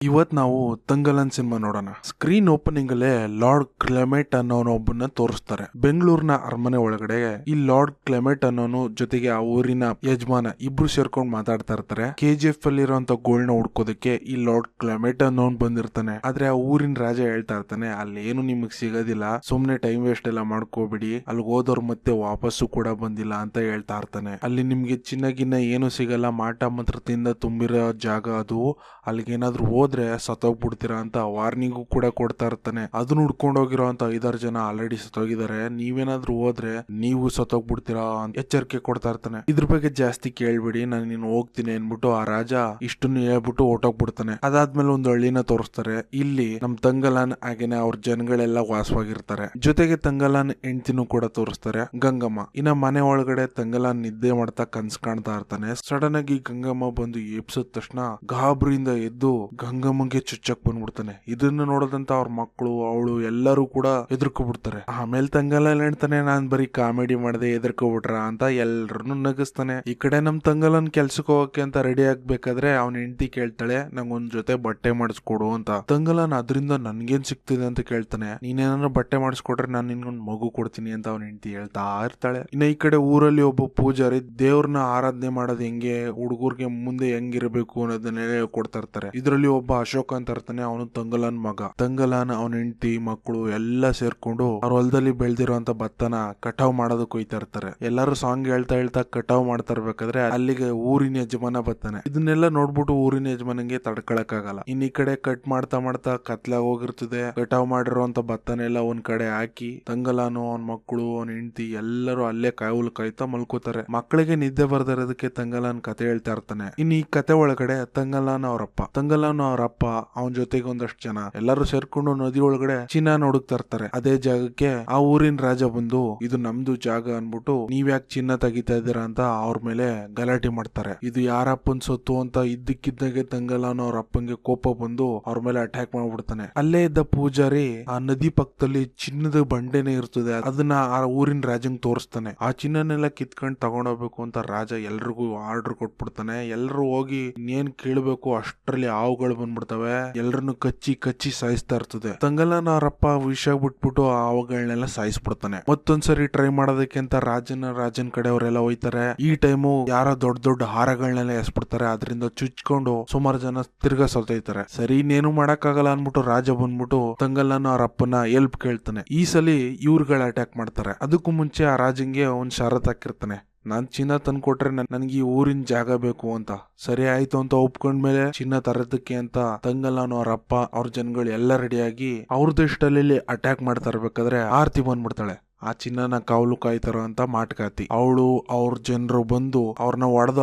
ಇವತ್ ನಾವು ತಂಗಲನ್ ಸಿನಿಮಾ ನೋಡೋಣ. ಸ್ಕ್ರೀನ್ ಓಪನಿಂಗ್ ಅಲ್ಲೇ ಲಾರ್ಡ್ ಕ್ಲೆಮೆಟ್ ಅನ್ನೋನು ಒಬ್ಬನ ತೋರಿಸ್ತಾರೆ. ಬೆಂಗಳೂರಿನ ಅರಮನೆ ಒಳಗಡೆ ಈ ಲಾರ್ಡ್ ಕ್ಲೆಮೆಟ್ ಅನ್ನೋನು ಜೊತೆಗೆ ಆ ಊರಿನ ಯಜಮಾನ ಇಬ್ರು ಸೇರ್ಕೊಂಡ್ ಮಾತಾಡ್ತಾ ಇರ್ತಾರೆ. KGF ಅಲ್ಲಿರುವಂತ ಗೋಲ್ಡ್ನ ಹುಡ್ಕೋದಕ್ಕೆ ಈ ಲಾರ್ಡ್ ಕ್ಲೆಮೆಟ್ ಅನ್ನೋನ್ ಬಂದಿರ್ತಾನೆ. ಆದ್ರೆ ಆ ಊರಿನ ರಾಜ ಹೇಳ್ತಾ ಇರ್ತಾನೆ, ಅಲ್ಲಿ ಏನು ನಿಮಗ್ ಸಿಗೋದಿಲ್ಲ, ಸುಮ್ನೆ ಟೈಮ್ ವೇಸ್ಟ್ ಎಲ್ಲ ಮಾಡ್ಕೋಬಿಡಿ, ಅಲ್ಲಿ ಹೋದವ್ರು ಮತ್ತೆ ವಾಪಸ್ಸು ಕೂಡ ಬಂದಿಲ್ಲ ಅಂತ ಹೇಳ್ತಾ ಇರ್ತಾನೆ. ಅಲ್ಲಿ ನಿಮ್ಗೆ ಚಿನ್ನ ಗಿನ್ನ ಏನು ಸಿಗಲ್ಲ, ಮಾಟ ಮಂತ್ರದಿಂದ ತುಂಬಿರೋ ಜಾಗ ಅದು, ಅಲ್ಲಿಗೇನಾದ್ರೂ ಹೋದ್ರೆ ಸತ್ತೋಗ್ಬಿಡ್ತೀರಾ ಅಂತ ವಾರ್ನಿಂಗು ಕೂಡ ಕೊಡ್ತಾ ಇರ್ತಾನೆ. ಅದನ್ನ ಹುಡ್ಕೊಂಡು ಹೋಗಿರೋ ಅಂತ 5-6 ಜನ ಆಲ್ರೆಡಿ ಸತ್ತೋಗಿದ್ದಾರೆ, ನೀವೇನಾದ್ರೂ ಹೋದ್ರೆ ನೀವು ಸತ್ತೋಗ್ಬಿಡ್ತೀರಾ ಅಂತ ಎಚ್ಚರಿಕೆ ಕೊಡ್ತಾ ಇರ್ತಾನೆ. ಇದ್ರ ಬಗ್ಗೆ ಜಾಸ್ತಿ ಕೇಳ್ಬಿಡಿ, ನಾನು ನೀನು ಹೋಗ್ತೀನಿ ಅನ್ಬಿಟ್ಟು ಆ ರಾಜ ಇಷ್ಟನ್ನು ಹೇಳ್ಬಿಟ್ಟು ಹೊಟ್ಟೋಗ್ಬಿಡ್ತಾನೆ. ಅದಾದ್ಮೇಲೆ ಒಂದು ಹಳ್ಳಿನ ತೋರಿಸ್ತಾರೆ. ಇಲ್ಲಿ ನಮ್ ತಂಗಲಾನ್ ಹಾಗೇನೆ ಅವ್ರ ಜನಗಳೆಲ್ಲ ವಾಸವಾಗಿರ್ತಾರೆ. ಜೊತೆಗೆ ತಂಗಲಾನ್ ಹೆಂಡತಿನೂ ಕೂಡ ತೋರಿಸ್ತಾರೆ, ಗಂಗಮ್ಮ. ಇನ್ನ ಮನೆ ಒಳಗಡೆ ತಂಗಲಾನ್ ನಿದ್ದೆ ಮಾಡ್ತಾ ಕನ್ಸ್ ಕಾಣ್ತಾ ಇರ್ತಾನೆ. ಸಡನ್ ಆಗಿ ಗಂಗಮ್ಮ ಬಂದು ಎಬ್ಸಿದ ತಕ್ಷಣ ಗಾಬರಿಯಿಂದ ಎದ್ದು ಗಂಗಮ್ಮಗೆ ಚುಚ್ಚಕ್ ಬಂದ್ಬಿಡ್ತಾನೆ. ಇದನ್ನ ನೋಡದಂತ ಅವ್ರ ಮಕ್ಕಳು, ಅವಳು ಎಲ್ಲರೂ ಕೂಡ ಎದುರ್ಕೊಬಿಡ್ತಾರೆ. ಆಮೇಲೆ ತಂಗಲಾನ್ ಹೇಳ್ತಾನೆ, ನಾನ್ ಬರೀ ಕಾಮಿಡಿ ಮಾಡದೆ ಎದುರ್ಕೊಬಿಟ್ರ ಅಂತ ಎಲ್ರನ್ನು ನಗಿಸ್ತಾನೆ. ಈ ಕಡೆ ನಮ್ ತಂಗಲಾನ್ ಕೆಲ್ಸಕ್ಕೆ ಹೋಗಕ್ಕೆ ಅಂತ ರೆಡಿ ಆಗ್ಬೇಕಾದ್ರೆ ಅವ್ನ ಹೆಂಡತಿ ಕೇಳ್ತಾಳೆ, ನಂಗೊಂದ್ ಜೊತೆ ಬಟ್ಟೆ ಮಾಡಿಸ್ಕೊಡು ಅಂತ. ತಂಗಲಾನ್ ಅದರಿಂದ ನನ್ಗೇನ್ ಸಿಗ್ತಿದೆ ಅಂತ ಕೇಳ್ತಾನೆ. ನೀನೇನಾದ್ರು ಬಟ್ಟೆ ಮಾಡಿಸ್ಕೊಟ್ರೆ ನಾನು ನಿನ್ಗೊಂದ್ ಮಗು ಕೊಡ್ತೀನಿ ಅಂತ ಅವ್ನ ಹೆಂಡತಿ ಹೇಳ್ತಾ ಇರ್ತಾಳೆ. ಇನ್ನ ಈ ಕಡೆ ಊರಲ್ಲಿ ಒಬ್ಬ ಪೂಜಾರಿ ದೇವ್ರನ್ನ ಆರಾಧನೆ ಮಾಡೋದು ಹೆಂಗೆ, ಹುಡುಗರ್ಗೆ ಮುಂದೆ ಹೆಂಗಿರ್ಬೇಕು ಅನ್ನೋದನ್ನೆಲ್ಲ ಹೇಳ್ಕೊಡ್ತಾ ಇರ್ತಾರೆ. ಇದರಲ್ಲಿ ಒಬ್ಬ ಅಶೋಕ್ ಅಂತ ಇರ್ತಾನೆ, ಅವನು ತಂಗಲಾನ್ ಮಗ. ತಂಗಲಾನ್ ಅವನ ಹೆಂಡತಿ ಮಕ್ಕಳು ಎಲ್ಲ ಸೇರ್ಕೊಂಡು ಅವ್ರ ಹೊಲದಲ್ಲಿ ಬೆಳೆದಿರುವಂತ ಭತ್ತನ ಕಟಾವ್ ಮಾಡೋದಕ್ಕೆ ಹೋಯ್ತಾ ಇರ್ತಾರೆ. ಎಲ್ಲರೂ ಸಾಂಗ್ ಹೇಳ್ತಾ ಹೇಳ್ತಾ ಕಟಾವ್ ಮಾಡ್ತಾ ಇರ್ಬೇಕಾದ್ರೆ ಅಲ್ಲಿಗೆ ಊರಿನ ಯಜಮಾನ ಬರ್ತಾನೆ. ಇದನ್ನೆಲ್ಲ ನೋಡ್ಬಿಟ್ಟು ಊರಿನ ಯಜಮಾನಿಗೆ ತಡ್ಕೊಳಕ್ ಆಗಲ್ಲ. ಇನ್ ಈ ಕಡೆ ಕಟ್ ಮಾಡ್ತಾ ಮಾಡ್ತಾ ಕತ್ಲಾಗ ಹೋಗಿರ್ತದೆ. ಕಟಾವ್ ಮಾಡಿರುವಂತ ಭತ್ತನೆಲ್ಲ ಒಂದ್ ಕಡೆ ಹಾಕಿ ತಂಗಲಾನು, ಅವನ ಮಕ್ಕಳು, ಅವನ ಹೆಂಡತಿ ಎಲ್ಲರೂ ಅಲ್ಲೇ ಕಾಯುಲ್ ಕಾಯ್ತಾ ಮಲ್ಕೋತಾರೆ. ಮಕ್ಕಳಿಗೆ ನಿದ್ದೆ ಬರ್ದಿರೋದಕ್ಕೆ ತಂಗಲಾನ್ ಕತೆ ಹೇಳ್ತಾ ಇರ್ತಾನೆ. ಇನ್ ಈ ಕತೆ ಒಳಗಡೆ ತಂಗಲಾನ್ ಅವರಪ್ಪ ಅವನ ಜೊತೆಗೆ ಒಂದಷ್ಟು ಜನ ಎಲ್ಲರೂ ಸೇರ್ಕೊಂಡು ನದಿ ಒಳಗಡೆ ಚಿನ್ನ ಹುಡುಕ್ತಾ ಇರ್ತಾರೆ. ಅದೇ ಜಾಗಕ್ಕೆ ಆ ಊರಿನ ರಾಜ ಬಂದು, ಇದು ನಮ್ದು ಜಾಗ ಅನ್ಬಿಟ್ಟು ನೀವ್ಯಾಕೆ ಚಿನ್ನ ತೆಗಿತಾ ಇದ್ದೀರಾ ಅಂತ ಅವ್ರ ಮೇಲೆ ಗಲಾಟೆ ಮಾಡ್ತಾರೆ. ಇದು ಯಾರಪ್ಪನ್ ಸೊತ್ತು ಅಂತ ಇದ್ದಕ್ಕಿದ್ದಾಗೆ ತಂಗಲಾನ್ ಅವ್ರ ಅಪ್ಪಂಗೆ ಕೋಪ ಬಂದು ಅವ್ರ ಮೇಲೆ ಅಟ್ಯಾಕ್ ಮಾಡ್ಬಿಡ್ತಾನೆ. ಅಲ್ಲೇ ಇದ್ದ ಪೂಜಾರಿ ಆ ನದಿ ಪಕ್ಕದಲ್ಲಿ ಚಿನ್ನದ ಬಂಡೆನೇ ಇರ್ತದೆ, ಅದನ್ನ ಆ ಊರಿನ ರಾಜಂಗ್ ತೋರಿಸ್ತಾನೆ. ಆ ಚಿನ್ನನೆಲ್ಲ ಕಿತ್ಕೊಂಡ್ ತಗೊಂಡೋಗ್ಬೇಕು ಅಂತ ರಾಜ ಎಲ್ರಿಗೂ ಆರ್ಡರ್ ಕೊಟ್ಬಿಡ್ತಾನೆ. ಎಲ್ರು ಹೋಗಿ ಇನ್ನೇನ್ ಕೇಳ್ಬೇಕು ಅಷ್ಟ್ರಲ್ಲಿ ಹಾವುಗಳು ಬಂದ್ಬಿಡ್ತವೆ, ಎಲ್ರನ್ನು ಕಚ್ಚಿ ಕಚ್ಚಿ ಸಾಯಿಸ್ತಾ ಇರ್ತದೆ. ತಂಗಲಾನ್ ಅವರಪ್ಪ ವಿಷ ಬಿಟ್ಬಿಟ್ಟು ಆ ಹಾವುಗಳನ್ನೆಲ್ಲ ಸಾಯಿಸ್ಬಿಡ್ತಾನೆ. ಮತ್ತೊಂದ್ಸರಿ ಟ್ರೈ ಮಾಡೋದಕ್ಕೆ ಅಂತ ರಾಜನ್ ಕಡೆ ಅವರೆಲ್ಲ ಹೋಯ್ತಾರೆ. ಈ ಟೈಮು ಯಾರೋ ದೊಡ್ಡ ದೊಡ್ಡ ಹಾರಗಳನ್ನೆಲ್ಲ ಎಸ್ಬಿಡ್ತಾರೆ. ಅದರಿಂದ ಚುಚ್ಕೊಂಡು ಸುಮಾರು ಜನ ತಿರ್ಗಾ ಸತ್ತೋಯ್ತಾರೆ. ಸರಿ ಇನ್ನೇನು ಮಾಡಕ್ಕಾಗಲ್ಲ ಅನ್ಬಿಟ್ಟು ರಾಜ ಬಂದ್ಬಿಟ್ಟು ತಂಗಲಾನ್ ಅವ್ರ ಅಪ್ಪನ ಹೆಲ್ಪ್ ಕೇಳ್ತಾನೆ. ಈ ಸಲಿ ಇವ್ರುಗಳ ಅಟ್ಯಾಕ್ ಮಾಡ್ತಾರೆ. ಅದಕ್ಕೂ ಮುಂಚೆ ಆ ರಾಜಂಗೆ ಒಂದ್ ಷರತ್ ಹಾಕಿರ್ತಾನೆ, ನಾನ್ ಚಿನ್ನ ತಂದ್ಕೊಟ್ರೆ ನನ್ಗೆ ಈ ಊರಿನ ಜಾಗ ಬೇಕು ಅಂತ. ಸರಿ ಆಯ್ತು ಅಂತ ಒಪ್ಕೊಂಡ್ಮೇಲೆ ಚಿನ್ನ ತರೋದಕ್ಕೆ ಅಂತ ತಂಗಲಾನ್ ಅವ್ರ ಅಪ್ಪ ಅವ್ರ ಜನಗಳು ಎಲ್ಲ ರೆಡಿಯಾಗಿ ಅವ್ರ ದೇಶದಲ್ಲಿ ಅಟ್ಯಾಕ್ ಮಾಡ್ತಾ ಇರ್ಬೇಕಾದ್ರೆ ಆರ್ತಿ ಬಂದ್ಬಿಡ್ತಾಳೆ. ಆ ಚಿನ್ನನ ಕಾವಲು ಕಾಯ್ತಾರ ಅಂತ ಮಾಟ್ಕಾತಿ. ಅವಳು ಅವ್ರ ಜನರು ಬಂದು ಅವ್ರನ್ನ ಹೊಡೆದು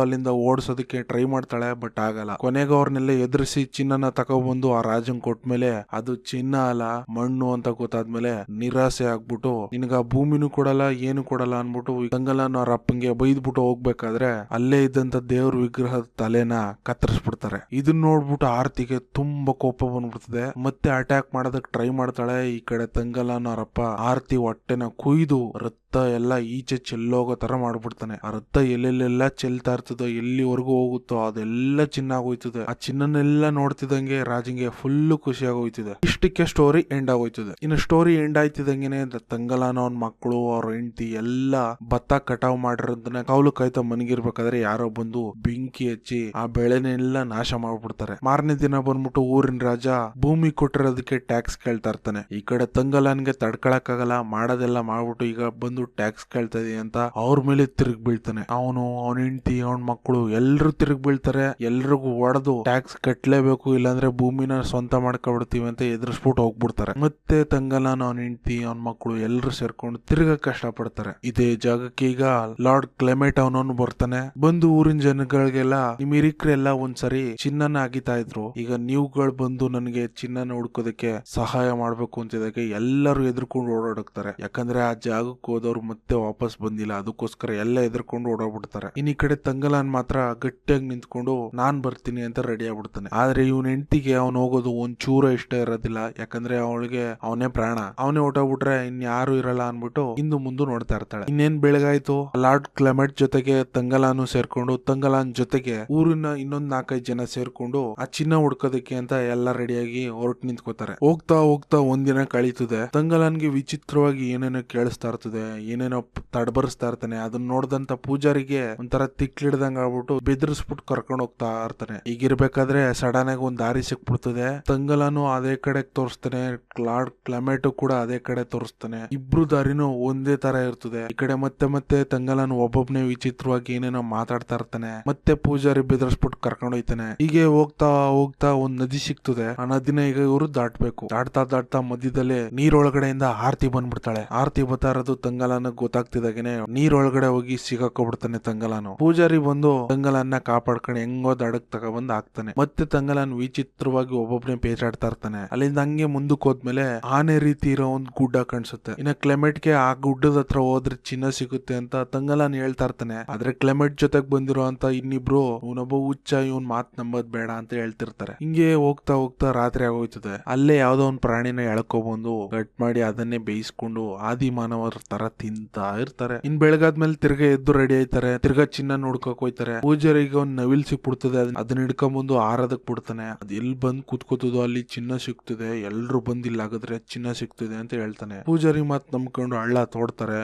ಅಲ್ಲಿಂದ ಓಡಿಸೋದಕ್ಕೆ ಟ್ರೈ ಮಾಡ್ತಾಳೆ, ಬಟ್ ಆಗಲ್ಲ. ಕೊನೆಗೆ ಅವ್ರನ್ನೆಲ್ಲ ಎದುರಿಸಿ ಚಿನ್ನನ ತಗೊಬಂದು ಆ ರಾಜಂಗ್ ಕೊಟ್ಮೇಲೆ ಅದು ಚಿನ್ನ ಅಲ್ಲ ಮಣ್ಣು ಅಂತ ಗೊತ್ತಾದ್ಮೇಲೆ ನಿರಾಸೆ ಆಗ್ಬಿಟ್ಟು ನಿನಗ ಭೂಮಿನೂ ಕೊಡಲ್ಲ ಏನು ಕೊಡಲ್ಲ ಅನ್ಬಿಟ್ಟು ತಂಗಲಾನ್ ಅವ್ರ ಅಪ್ಪಂಗೆ ಬೈದ್ಬಿಟ್ಟು ಹೋಗ್ಬೇಕಾದ್ರೆ ಅಲ್ಲೇ ಇದ್ದಂತ ದೇವ್ರ ವಿಗ್ರಹದ ತಲೆನ ಕತ್ತರಿಸ್ಬಿಡ್ತಾರೆ. ಇದನ್ನ ನೋಡ್ಬಿಟ್ಟು ಆರ್ತಿಗೆ ತುಂಬಾ ಕೋಪ ಬಂದ್ಬಿಡ್ತದೆ. ಮತ್ತೆ ಅಟ್ಯಾಕ್ ಮಾಡೋದಕ್ ಟ್ರೈ ಮಾಡ್ತಾಳೆ. ಈ ಕಡೆ ತಂಗಲಾನ್ ಅವರಪ್ಪ ಆರ್ತಿ ಹೊಟ್ಟೆನ ಕುಯ್ದು ರಕ್ತ ಎಲ್ಲ ಈಚೆ ಚೆಲ್ಲೋಗೋ ತರ ಮಾಡ್ಬಿಡ್ತಾನೆ. ಆ ರಕ್ತ ಎಲ್ಲೆಲ್ಲೆಲ್ಲ ಚೆಲ್ತಾ ಇರ್ತದೋ, ಎಲ್ಲಿವರೆಗೂ ಹೋಗುತ್ತೋ ಅದೆಲ್ಲ ಚಿನ್ನ ಆಗೋಯ್ತದೆ. ಆ ಚಿನ್ನನೆಲ್ಲ ನೋಡ್ತಿದಂಗೆ ರಾಜಂಗೆ ಫುಲ್ ಖುಷಿ ಆಗೋಯ್ತದೆ. ಇಷ್ಟಕ್ಕೆ ಸ್ಟೋರಿ ಎಂಡ್ ಆಗೋಯ್ತದೆ. ಇನ್ನು ಸ್ಟೋರಿ ಎಂಡ್ ಆಯ್ತಿದಂಗೆನೆ ತಂಗಲಾನ್ ಅವನ್ ಮಕ್ಕಳು ಅವ್ರ ಹೆಂಡತಿ ಎಲ್ಲ ಭತ್ತ ಕಟಾವ್ ಮಾಡಿರೋದನ್ನ ಕೌಲು ಕಾಯ್ತಾ ಮನಗಿರ್ಬೇಕಾದ್ರೆ ಯಾರೋ ಬಂದು ಬೆಂಕಿ ಹಚ್ಚಿ ಆ ಬೆಳೆನೆಲ್ಲ ನಾಶ ಮಾಡ್ಬಿಡ್ತಾರೆ. ಮಾರನೇ ದಿನ ಬಂದ್ಬಿಟ್ಟು ಊರಿನ ರಾಜ ಭೂಮಿ ಕೊಟ್ಟಿರೋದಕ್ಕೆ ಟ್ಯಾಕ್ಸ್ ಕೇಳ್ತಾ ಇರ್ತಾನೆ. ಈ ಕಡೆ ತಂಗಲಾನ್ಗೆ ತಡ್ಕೊಳಕ್ಕಾಗಲ್ಲ, ಮಾಡೋದೆಲ್ಲ ಮಾಡ್ಬಿಟ್ಟು ಈಗ ಬಂದು ಟ್ಯಾಕ್ಸ್ ಕೇಳ್ತಾ ಇದೀಯ ಅಂತ ಅವ್ರ ಮೇಲೆ ತಿರುಗಿ ಬೀಳ್ತಾನೆ. ಅವನು, ಅವನ ಹೆಂಡತಿ, ಅವನ ಮಕ್ಕಳು ಎಲ್ಲರೂ ತಿರುಗಿ ಬೀಳ್ತಾರೆ. ಎಲ್ರಿಗೂ ಹೊಡೆದು ಟ್ಯಾಕ್ಸ್ ಕಟ್ಲೇಬೇಕು, ಇಲ್ಲಾಂದ್ರೆ ಭೂಮಿನ ಸ್ವಂತ ಮಾಡ್ಕೊಬಿಡ್ತೀವಿ ಅಂತ ಎದುರಿಸ್ಬಿಟ್ಟು ಹೋಗ್ಬಿಡ್ತಾರೆ. ಮತ್ತೆ ತಂಗಲಾನ್ ಅವನ ಹೆಂಡತಿ ಅವನ ಮಕ್ಕಳು ಎಲ್ಲರೂ ಸೇರ್ಕೊಂಡು ತಿರ್ಗ ಕಷ್ಟ ಪಡ್ತಾರೆ. ಇದೇ ಜಾಗಕ್ಕೆ ಈಗ ಲಾರ್ಡ್ ಕ್ಲೆಮೆಟ್ ಅವನವನು ಬರ್ತಾನೆ. ಬಂದು ಊರಿನ ಜನಗಳಿಗೆಲ್ಲ, ನಿಮ್ ಹಿರಿಕರೆಲ್ಲ ಒಂದ್ಸರಿ ಚಿನ್ನನ ಅಗಿತಾ ಇದ್ರು, ಈಗ ನೀವುಗಳು ಬಂದು ನನಗೆ ಚಿನ್ನನ ಹುಡ್ಕೋದಕ್ಕೆ ಸಹಾಯ ಮಾಡ್ಬೇಕು ಅಂತಿದಾಗ ಎಲ್ಲರೂ ಎದುರ್ಕೊಂಡು ಓಡಾಡ್ತಾರೆ. ಯಾಕಂದ್ರೆ ಆ ಜಾಗಕ್ಕೆ ಹೋದವ್ರು ಮತ್ತೆ ವಾಪಸ್ ಬಂದಿಲ್ಲ, ಅದಕ್ಕೋಸ್ಕರ ಎಲ್ಲ ಎದ್ರಕೊಂಡು ಓಡೋಗ್ಬಿಡ್ತಾರೆ. ಇನ್ ಈ ಕಡೆ ತಂಗಲಾನ್ ಮಾತ್ರ ಗಟ್ಟಿಯಾಗಿ ನಿಂತ್ಕೊಂಡು ನಾನ್ ಬರ್ತೀನಿ ಅಂತ ರೆಡಿ ಆಗ್ಬಿಡ್ತಾನೆ. ಆದ್ರೆ ಇವನ್ ಹೆಂಡತಿಗೆ ಅವ್ನು ಹೋಗೋದು ಒಂದ್ ಚೂರ ಇಷ್ಟ ಇರೋದಿಲ್ಲ, ಯಾಕಂದ್ರೆ ಅವಳಿಗೆ ಅವನೇ ಪ್ರಾಣ. ಅವನೇ ಹೊಟ್ಟೋಗ್ಬಿಟ್ರೆ ಇನ್ಯಾರು ಇರಲ್ಲ ಅನ್ಬಿಟ್ಟು ಇಂದು ಮುಂದೆ ನೋಡ್ತಾ ಇರ್ತಾಳೆ. ಇನ್ನೇನ್ ಬೆಳಗಾಯ್ತು, ಲಾರ್ಡ್ ಕ್ಲೆಮೆಟ್ ಜೊತೆಗೆ ತಂಗಲಾನು ಸೇರ್ಕೊಂಡು ತಂಗಲಾನ್ ಜೊತೆಗೆ ಊರಿನ ಇನ್ನೊಂದ್ 4-5 ಜನ ಸೇರ್ಕೊಂಡು ಆ ಚಿನ್ನ ಹುಡ್ಕೋದಕ್ಕೆ ಅಂತ ಎಲ್ಲ ರೆಡಿಯಾಗಿ ಹೊರಟು ನಿಂತ್ಕೋತಾರೆ. ಹೋಗ್ತಾ ಹೋಗ್ತಾ ಒಂದಿನ ಕಳೀತದೆ. ತಂಗಲಾನ್ಗೆ ವಿಚಿತ್ರವಾಗಿ ಏನೇನೋ ಕೇಳಿಸ್ತಾ ಇರ್ತದೆ, ಏನೇನೋ ತಡಬರಿಸ್ತಾ ಇರ್ತಾನೆ. ಅದನ್ನ ನೋಡ್ದಂತ ಪೂಜಾರಿಗೆ ಒಂಥರ ತಿಕ್ಲಿಡ್ದಂಗ ಆಗ್ಬಿಟ್ಟು ಬೆದರಿಸ್ಬಿಟ್ಟು ಕರ್ಕೊಂಡು ಹೋಗ್ತಾ ಇರ್ತಾನೆ. ಈಗಿರ್ಬೇಕಾದ್ರೆ ಸಡನ್ ಆಗಿ ಒಂದ್ ದಾರಿ ಸಿಕ್ಬಿಡ್ತದೆ. ತಂಗಲಾನು ಅದೇ ಕಡೆ ತೋರಿಸ್ತಾನೆ, ಲಾರ್ಡ್ ಕ್ಲೆಮೆಟ್ ಕೂಡ ಅದೇ ಕಡೆ ತೋರಿಸ್ತಾನೆ. ಇಬ್ರು ದಾರಿನೂ ಒಂದೇ ತರ ಇರ್ತದೆ. ಈ ಕಡೆ ಮತ್ತೆ ಮತ್ತೆ ತಂಗಲಾನು ಒಬ್ಬೊಬ್ನೇ ವಿಚಿತ್ರವಾಗಿ ಏನೇನೋ ಮಾತಾಡ್ತಾ ಇರ್ತಾನೆ. ಮತ್ತೆ ಪೂಜಾರಿ ಬೆದರಿಸ್ಬಿಟ್ಟು ಕರ್ಕೊಂಡು ಹೋಯ್ತಾನೆ. ಹೀಗೆ ಹೋಗ್ತಾ ಹೋಗ್ತಾ ಒಂದ್ ನದಿ ಸಿಗ್ತದೆ. ಆ ನದಿನ ಈಗ ಇವರು ದಾಟ್ಬೇಕು. ದಾಟ್ತಾ ಮಧ್ಯದಲ್ಲಿ ನೀರೊಳಗಡೆಯಿಂದ ಆರ್ತಿ ಬಂದ್ಬಿಡ್ತಾಳೆ. ಆರ್ತಿ ಬರ್ತಾ ಇರೋದು ತಂಗಲಾನ ಗೊತ್ತಾಗ್ತಿದಾಗೇನೆ ನೀರೊಳಗಡೆ ಹೋಗಿ ಸಿಗಾಕೋಬಿಡ್ತಾನೆ ತಂಗಲಾನು. ಪೂಜಾರಿ ಬಂದು ತಂಗಲಾನ್ನ ಕಾಪಾಡ್ಕೊಂಡು ಹೆಂಗೋ ದಡಕ್ ತಗೊಬಂದ್ ಹಾಕ್ತಾನೆ. ಮತ್ತೆ ತಂಗಲಾನ್ ವಿಚಿತ್ರವಾಗಿ ಒಬ್ಬೊಬ್ನೇ ಪೇಚಾಡ್ತಾ ಇರ್ತಾನೆ. ಅಲ್ಲಿಂದ ಹಂಗೆ ಮುಂದಕ್ಕೆ ಹೋದ್ಮೇಲೆ ಆನೆ ರೀತಿ ಇರೋ ಒಂದ್ ಗುಡ್ಡ ಕಾಣಿಸುತ್ತೆ. ಇನ್ನ ಕ್ಲೆಮೆಟ್ಗೆ ಆ ಗುಡ್ಡದ ಹತ್ರ ಹೋದ್ರೆ ಚಿನ್ನ ಸಿಗುತ್ತೆ ಅಂತ ತಂಗಲಾನ್ ಹೇಳ್ತಾ ಇರ್ತಾನೆ. ಆದ್ರೆ ಕ್ಲೆಮೆಟ್ ಜೊತೆಗ್ ಬಂದಿರೋ ಅಂತ ಇನ್ನಿಬ್ರು ಇವನೊಬ್ಬ ಹುಚ್ಚ, ಇವನ್ ಮಾತ್ ನಂಬದ್ ಬೇಡ ಅಂತ ಹೇಳ್ತಿರ್ತಾರೆ. ಹಿಂಗೆ ಹೋಗ್ತಾ ಹೋಗ್ತಾ ರಾತ್ರಿ ಆಗೋಯ್ತದೆ. ಅಲ್ಲೇ ಯಾವ್ದೋ ಒಂದ್ ಪ್ರಾಣಿನ ಎಳ್ಕೊಬಂದು ಕಟ್ ಮಾಡಿ ಅದನ್ನೇ ಬೇಯಿಸ್ಕೊಂಡು ಆದಿ ಮಾನವರ ತರ ತಿಂತಾ ಇರ್ತಾರೆ. ಇನ್ ಬೆಳಗಾದ್ಮೇಲೆ ತಿರ್ಗಾ ಎದ್ದು ರೆಡಿ ಆಯ್ತಾರೆ. ತಿರ್ಗಾ ಚಿನ್ನ ನೋಡ್ಕೋಕ್ ಹೋಯ್ತಾರೆ. ಪೂಜಾರಿಗೆ ಒಂದ್ ನವಿಲ್ ಸಿಕ್ಬಿಡ್ತದೆ. ಅದನ್ನ ಹಿಡ್ಕೊಂಬಂದು ಆರದಕ್ ಬಿಡ್ತಾನೆ. ಅದ್ ಎಲ್ಲಿ ಬಂದ್ ಕೂತ್ಕೋತದೋ ಅಲ್ಲಿ ಚಿನ್ನ ಸಿಗ್ತದೆ, ಎಲ್ರು ಬಂದ್ ಇಲ್ಲ ಆಗಿದ್ರೆ ಚಿನ್ನ ಸಿಗ್ತದೆ ಅಂತ ಹೇಳ್ತಾನೆ. ಪೂಜಾರಿ ಮಾತ್ ನಂಬ್ಕೊಂಡು ಹಳ್ಳ ತೋಡ್ತಾರೆ.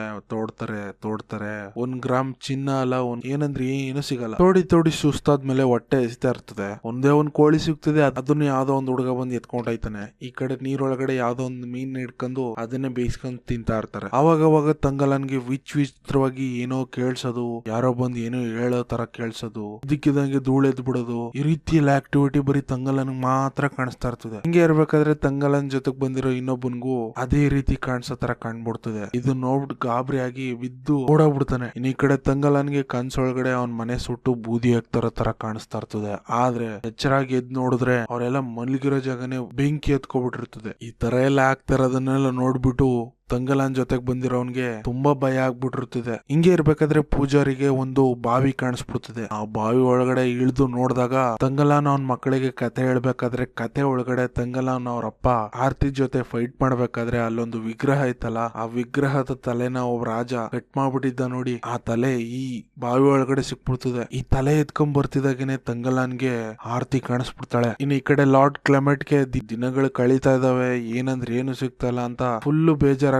1 ಗ್ರಾಮ್ ಚಿನ್ನ ಅಲ್ಲ, ಏನಂದ್ರೆ ಏನು ಸಿಗಲ್ಲ. ತೋಡಿ ಸುಸ್ತಾದ್ಮೇಲೆ ಹೊಟ್ಟೆ ಎಸಿತಾ ಇರ್ತದೆ. ಒಂದೇ ಒಂದ್ ಕೋಳಿ ಸಿಗ್ತದೆ. ಅದನ್ನ ಯಾವ್ದೋ ಒಂದ್ ಹುಡುಗ ಬಂದ್ ಎತ್ಕೊಂಡಾಯ್ತಾನೆ. ಈ ಕಡೆ ನೀರೊಳಗಡೆ ಯಾವ್ದೋ ಒಂದ್ ಮೀನ್ ಹಿಡ್ಕೊಂಡು ಅದನ್ನೇ ಬೇಯಿಸ್ಕೊಂಡ್ ತಿಂತಾ ಇರ್ತಾರೆ. ಅವಾಗ ತಂಗಲಾನ್ಗೆ ವಿಚಿತ್ರವಾಗಿ ಏನೋ ಕೇಳ್ಸೋದು, ಯಾರೋ ಬಂದ್ ಏನೋ ಹೇಳೋ ತರ ಕೇಳ್ಸೋದು, ಇದಕ್ಕಿದಂಗೆ ಧೂಳೆದ್ ಬಿಡೋದು, ಈ ರೀತಿಯಲ್ಲಿ ಆಕ್ಟಿವಿಟಿ ಬರೀ ತಂಗಲಾನ್ ಮಾತ್ರ ಕಾಣಿಸ್ತಾ ಇರ್ತದೆ. ಹಿಂಗೆ ಇರ್ಬೇಕಾದ್ರೆ ತಂಗಲಾನ್ ಜೊತೆಗ್ ಬಂದಿರೋ ಇನ್ನೊಬ್ಬನ್ಗೂ ಅದೇ ರೀತಿ ಕಾಣಿಸೋ ತರ ಕಾಣ್ಬಿಡ್ತದೆ. ಇದು ನೋಡ್ಬಿಟ್ಟು ಗಾಬರಿ ಆಗಿ ಬಿದ್ದು ಓಡೋಗ್ಬಿಡ್ತಾನೆ. ಇನ್ ಈ ಕಡೆ ತಂಗಲಾನ್ಗೆ ಕನ್ಸೊಳಗಡೆ ಅವ್ನ್ ಮನೆ ಸುಟ್ಟು ಬೂದಿ ಆಗ್ತಾರೋ ತರ ಕಾಣಿಸ್ತಾ ಇರ್ತದೆ. ಆದ್ರೆ ಎಚ್ಚರಾಗಿ ಎದ್ ನೋಡಿದ್ರೆ ಅವರೆಲ್ಲ ಮಲಗಿರೋ ಜಾಗನೇ ಬೆಂಕಿ ಎತ್ಕೊಬಿಟ್ಟಿರ್ತದೆ. ಈ ತರ ಎಲ್ಲ ಆಗ್ತಿರೋದನ್ನೆಲ್ಲ ನೋಡ್ಬಿಟ್ಟು ತಂಗಲಾನ್ ಜೊತೆಗ್ ಬಂದಿರೋನ್ಗೆ ತುಂಬಾ ಭಯ ಆಗ್ಬಿಟ್ಟಿರ್ತದೆ. ಹಿಂಗೆ ಇರ್ಬೇಕಾದ್ರೆ ಪೂಜಾರಿಗೆ ಒಂದು ಬಾವಿ ಕಾಣಿಸ್ಬಿಡ್ತದೆ. ಆ ಬಾವಿ ಒಳಗಡೆ ಇಳಿದು ನೋಡಿದಾಗ ತಂಗಲಾನ್ ಅವನ್ ಮಕ್ಕಳಿಗೆ ಕತೆ ಹೇಳ್ಬೇಕಾದ್ರೆ ಕತೆ ಒಳಗಡೆ ತಂಗಲಾನ್ ಅವ್ರಪ್ಪ ಆರ್ತಿ ಜೊತೆ ಫೈಟ್ ಮಾಡ್ಬೇಕಾದ್ರೆ ಅಲ್ಲೊಂದು ವಿಗ್ರಹ ಐತಲ್ಲ, ಆ ವಿಗ್ರಹದ ತಲೆನ ಒಬ್ಬ ರಾಜ ಕಟ್ ಮಾಡ್ಬಿಟ್ಟಿದ್ದ ನೋಡಿ. ಆ ತಲೆ ಈ ಬಾವಿ ಒಳಗಡೆ ಸಿಕ್ಬಿಡ್ತದೆ. ಈ ತಲೆ ಎತ್ಕೊಂಡ್ ಬರ್ತಿದಾಗೇನೆ ತಂಗಲಾನ್ಗೆ ಆರ್ತಿ ಕಾಣಿಸ್ಬಿಡ್ತಾಳೆ. ಇನ್ನು ಈ ಕಡೆ ಲಾರ್ಡ್ ಕ್ಲೆಮೆಟ್ಗೆ ದಿನಗಳು ಕಳೀತಾ ಇದಾವೆ, ಏನಂದ್ರೆ ಏನು ಸಿಗ್ತಾ ಇಲ್ಲ ಅಂತ ಫುಲ್ ಬೇಜಾರಾಗ್ಬಿಟ್ಟಿರುತ್ತೆ.